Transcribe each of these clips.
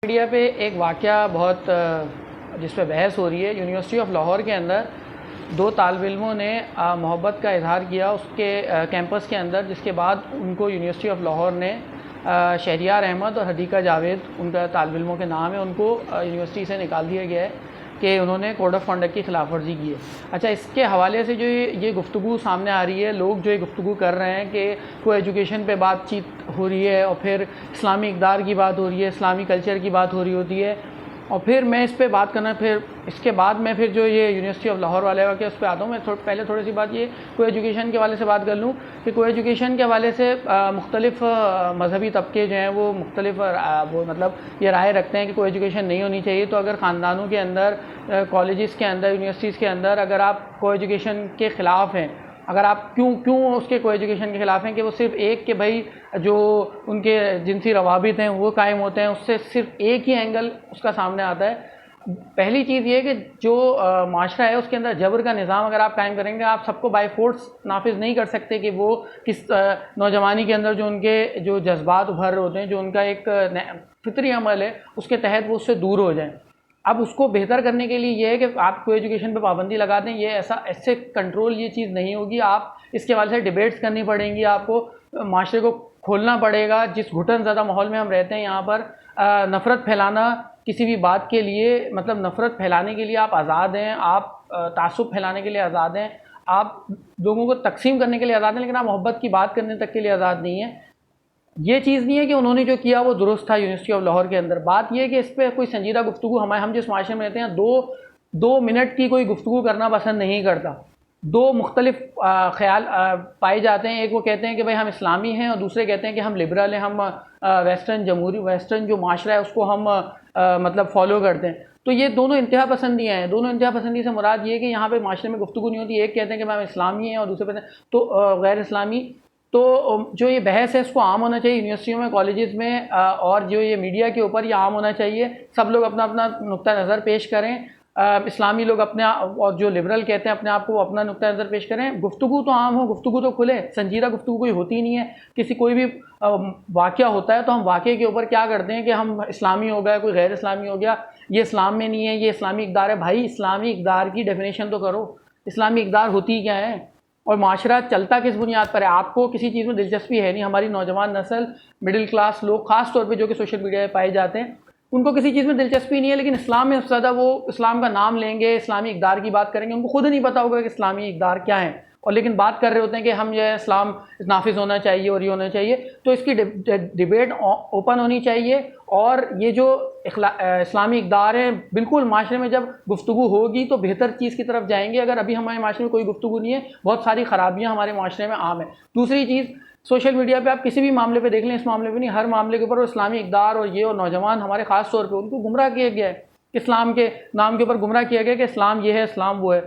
Media پہ ایک واقعہ بہت جس پہ بحث ہو رہی ہے. یونیورسٹی آف لاہور کے اندر دو طالب علموں نے محبت کا اظہار کیا اس کے کیمپس کے اندر, جس کے بعد ان کو یونیورسٹی آف لاہور نے شہریار احمد اور حدیقہ جاوید, ان کا طالب علموں کے نام ہے, ان کو یونیورسٹی سے نکال دیا گیا ہے کہ انہوں نے کوڈ آف کنڈکٹ کی خلاف ورزی کی ہے. اچھا, اس کے حوالے سے جو یہ گفتگو سامنے آ رہی ہے, لوگ جو یہ گفتگو کر رہے ہیں کہ کو ایجوکیشن پہ بات چیت ہو رہی ہے اور پھر اسلامی اقدار کی بات ہو رہی ہے, اسلامی کلچر کی بات ہو رہی ہوتی ہے, اور پھر میں اس پہ بات کرنا, پھر اس کے بعد میں پھر جو یہ یونیورسٹی آف لاہور والے کہ اس پہ آتا ہوں. میں پہلے تھوڑی سی بات یہ کو ایجوکیشن کے حوالے سے بات کر لوں کہ کو ایجوکیشن کے حوالے سے مختلف مذہبی طبقے جو ہیں وہ مختلف مطلب یہ رائے رکھتے ہیں کہ کو ایجوکیشن نہیں ہونی چاہیے. تو اگر خاندانوں کے اندر, کالجز کے اندر, یونیورسٹیز کے اندر اگر آپ کو ایجوکیشن کے خلاف ہیں, اگر آپ کیوں اس کے کو ایجوکیشن کے خلاف ہیں کہ وہ صرف ایک کہ بھائی جو ان کے جنسی روابط ہیں وہ قائم ہوتے ہیں, اس سے صرف ایک ہی اینگل اس کا سامنے آتا ہے. پہلی چیز یہ کہ جو معاشرہ ہے اس کے اندر جبر کا نظام اگر آپ قائم کریں گے, آپ سب کو بائی فورس نافذ نہیں کر سکتے کہ وہ کس نوجوانی کے اندر جو ان کے جو جذبات ابھر رہے ہوتے ہیں, جو ان کا ایک فطری عمل ہے, اس کے تحت وہ اس سے دور ہو جائیں. اب اس کو بہتر کرنے کے لیے یہ ہے کہ آپ کو ایجوکیشن پہ پابندی لگا دیں. یہ ایسے کنٹرول یہ چیز نہیں ہوگی. آپ اس کے حوالے سے ڈیبیٹس کرنی پڑیں گی, آپ کو معاشرے کو کھولنا پڑے گا. جس گھٹن زدہ ماحول میں ہم رہتے ہیں یہاں پر نفرت پھیلانا کسی بھی بات کے لیے, مطلب نفرت پھیلانے کے لیے آپ آزاد ہیں, آپ تعصب پھیلانے کے لیے آزاد ہیں, آپ لوگوں کو تقسیم کرنے کے لیے آزاد ہیں, لیکن آپ محبت کی بات کرنے تک کے لیے آزاد نہیں ہیں. یہ چیز نہیں ہے کہ انہوں نے جو کیا وہ درست تھا یونیورسٹی آف لاہور کے اندر. بات یہ ہے کہ اس پہ کوئی سنجیدہ گفتگو, ہم جس معاشرے میں رہتے ہیں دو منٹ کی کوئی گفتگو کرنا پسند نہیں کرتا. دو مختلف خیال پائے جاتے ہیں. ایک وہ کہتے ہیں کہ بھائی ہم اسلامی ہیں, اور دوسرے کہتے ہیں کہ ہم لبرل ہیں, ہم ویسٹرن جو معاشرہ ہے اس کو ہم مطلب فالو کرتے ہیں. تو یہ دونوں انتہا پسندیاں ہیں. دونوں انتہا پسندی سے مراد یہ ہے کہ یہاں پہ معاشرے میں گفتگو نہیں ہوتی. ایک کہتے ہیں کہ ہم اسلامی ہیں اور دوسرے کہتے ہیں تو غیر اسلامی. تو جو یہ بحث ہے اس کو عام ہونا چاہیے یونیورسٹیوں میں, کالجز میں, اور جو یہ میڈیا کے اوپر یہ عام ہونا چاہیے. سب لوگ اپنا اپنا نقطہ نظر پیش کریں. اسلامی لوگ اپنے اور جو لبرل کہتے ہیں اپنے آپ کو اپنا نقطہ نظر پیش کریں. گفتگو تو عام ہو, گفتگو تو کھلے. سنجیدہ گفتگو کوئی ہوتی نہیں ہے. کوئی بھی واقعہ ہوتا ہے تو ہم واقعے کے اوپر کیا کرتے ہیں کہ ہم اسلامی ہو گیا, کوئی غیر اسلامی ہو گیا, یہ اسلام میں نہیں ہے, یہ اسلامی اقدار ہے. بھائی اسلامی اقدار کی ڈیفینیشن تو کرو. اسلامی اقدار ہوتی کیا ہے اور معاشرہ چلتا کس بنیاد پر ہے؟ آپ کو کسی چیز میں دلچسپی ہے نہیں. ہماری نوجوان نسل, مڈل کلاس لوگ خاص طور پہ جو کہ سوشل میڈیا پہ پائے جاتے ہیں, ان کو کسی چیز میں دلچسپی نہیں ہے, لیکن اسلام میں زیادہ وہ اسلام کا نام لیں گے, اسلامی اقدار کی بات کریں گے. ان کو خود نہیں پتا ہوگا کہ اسلامی اقدار کیا ہیں, اور لیکن بات کر رہے ہوتے ہیں کہ ہم یہ اسلام نافذ ہونا چاہیے اور یہ ہونا چاہیے. تو اس کی ڈیبیٹ اوپن ہونی چاہیے. اور یہ جو اسلامی اقدار ہیں, بالکل معاشرے میں جب گفتگو ہوگی تو بہتر چیز کی طرف جائیں گے. اگر ابھی ہمارے معاشرے میں کوئی گفتگو نہیں ہے, بہت ساری خرابیاں ہمارے معاشرے میں عام ہیں. دوسری چیز, سوشل میڈیا پہ آپ کسی بھی معاملے پہ دیکھ لیں, اس معاملے پہ نہیں, ہر معاملے کے اوپر وہ اسلامی اقدار اور یہ اور نوجوان ہمارے خاص طور پہ ان کو گمراہ کیا گیا ہے. اسلام کے نام کے اوپر گمراہ کیا گیا کہ اسلام یہ ہے, اسلام وہ ہے.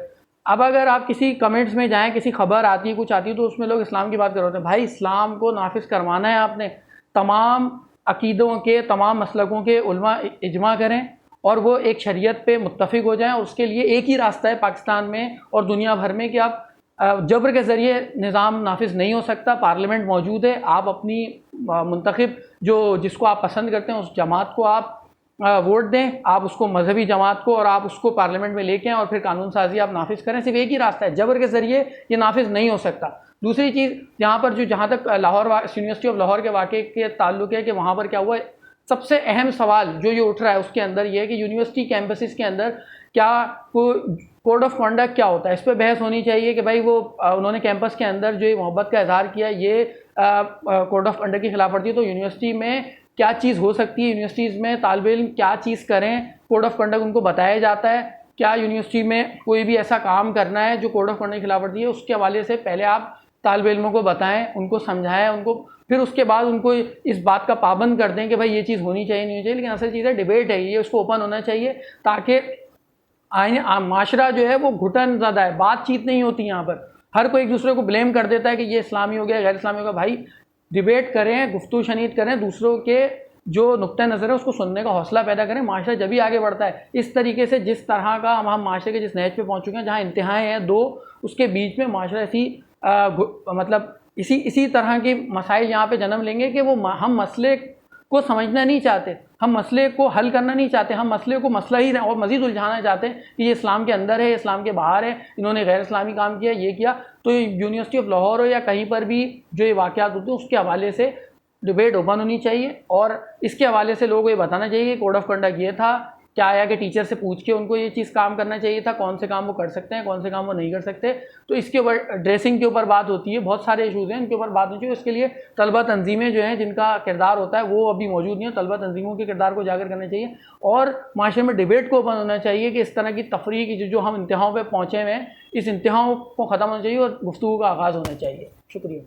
اب اگر آپ کسی کمنٹس میں جائیں, کسی خبر آتی ہے, کچھ آتی ہے, تو اس میں لوگ اسلام کی بات کر رہے ہوتے ہیں. بھائی اسلام کو نافذ کروانا ہے آپ نے, تمام عقیدوں کے, تمام مسلکوں کے علماء اجماع کریں اور وہ ایک شریعت پہ متفق ہو جائیں. اس کے لیے ایک ہی راستہ ہے پاکستان میں اور دنیا بھر میں کہ آپ جبر کے ذریعے نظام نافذ نہیں ہو سکتا. پارلیمنٹ موجود ہے, آپ اپنی منتخب جس کو آپ پسند کرتے ہیں اس جماعت کو آپ ووٹ دیں, آپ اس کو مذہبی جماعت کو, اور آپ اس کو پارلیمنٹ میں لے کے آئیں اور پھر قانون سازی آپ نافذ کریں. صرف ایک ہی راستہ ہے, جبر کے ذریعے یہ نافذ نہیں ہو سکتا. دوسری چیز, جہاں تک لاہور یونیورسٹی آف لاہور کے واقعے کے تعلق ہے کہ وہاں پر کیا ہوا ہے, سب سے اہم سوال جو یہ اٹھ رہا ہے اس کے اندر یہ ہے کہ یونیورسٹی کیمپسز کے اندر کیا کوڈ آف کنڈکٹ کیا ہوتا ہے. اس پہ بحث ہونی چاہیے کہ بھائی وہ انہوں نے کیمپس کے اندر جو محبت کا اظہار کیا, یہ کوڈ آف کنڈکٹ کی خلاف ورزی ہے. تو یونیورسٹی میں کیا چیز ہو سکتی ہے, یونیورسٹیز میں طالب علم کیا چیز کریں, کوڈ آف کنڈکٹ ان کو بتایا جاتا ہے. کیا یونیورسٹی میں کوئی بھی ایسا کام کرنا ہے جو کوڈ آف کنڈکٹ کی خلاف ورزی ہے, اس کے حوالے سے پہلے آپ طالب علموں کو بتائیں, ان کو سمجھائیں, ان کو پھر اس کے بعد ان کو اس بات کا پابند کر دیں کہ بھائی یہ چیز ہونی چاہیے نہیں ہونی چاہیے. لیکن اصل چیز ہے ڈیبیٹ ہے, یہ اس کو اوپن ہونا چاہیے تاکہ معاشرہ جو ہے وہ گھٹن زدہ ہے. بات چیت نہیں ہوتی یہاں پر, ہر کوئی ایک دوسرے کو بلیم کر دیتا ہے کہ یہ اسلامی ہو گیا, غیر اسلامی ہو گیا. بھائی ڈیبیٹ کریں, گفتگو شنید کریں, دوسروں کے جو نقطہ نظر ہے اس کو سننے کا حوصلہ پیدا کریں. معاشرہ جبھی آگے بڑھتا ہے. اس طریقے سے جس طرح کا ہم معاشرے کے جس نہج پہ پہنچ چکے ہیں, جہاں انتہائیں ہیں دو, اس کے بیچ میں معاشرہ مطلب اسی طرح کی مسائل یہاں پہ جنم لیں گے کہ وہ ہم مسئلے کو سمجھنا نہیں چاہتے. ہم مسئلے کو حل کرنا نہیں چاہتے، ہم مسئلے کو مسئلہ ہی اور مزید الجھانا چاہتے ہیں کہ یہ اسلام کے اندر ہے، اسلام کے باہر ہے، انہوں نے غیر اسلامی کام کیا، یہ کیا. تو یونیورسٹی آف لاہور ہو یا کہیں پر بھی جو یہ واقعات ہوتے ہیں اس کے حوالے سے ڈبیٹ اوپن ہونی چاہیے، اور اس کے حوالے سے لوگوں کو یہ بتانا چاہیے کہ کوڈ آف کنڈکٹ یہ تھا، کیا آیا کہ ٹیچر سے پوچھ کے ان کو یہ چیز کام کرنا چاہیے تھا، کون سے کام وہ کر سکتے ہیں، کون سے کام وہ نہیں کر سکتے. تو اس کے اوپر ڈریسنگ کے اوپر بات ہوتی ہے، بہت سارے ایشوز ہیں ان کے اوپر بات ہونی چاہیے. اس کے لیے طلبہ تنظیمیں جو ہیں جن کا کردار ہوتا ہے وہ ابھی موجود نہیں ہیں، طلبہ تنظیموں کے کردار کو اجاگر کرنا چاہیے، اور معاشرے میں ڈبیٹ کو اوپن ہونا چاہیے کہ اس طرح کی تفریح کی جو ہم انتہاؤں پہ پہنچے ہوئے ہیں، اس انتہاؤں کو ختم ہونا چاہیے اور گفتگو کا آغاز ہونا چاہیے. شکریہ.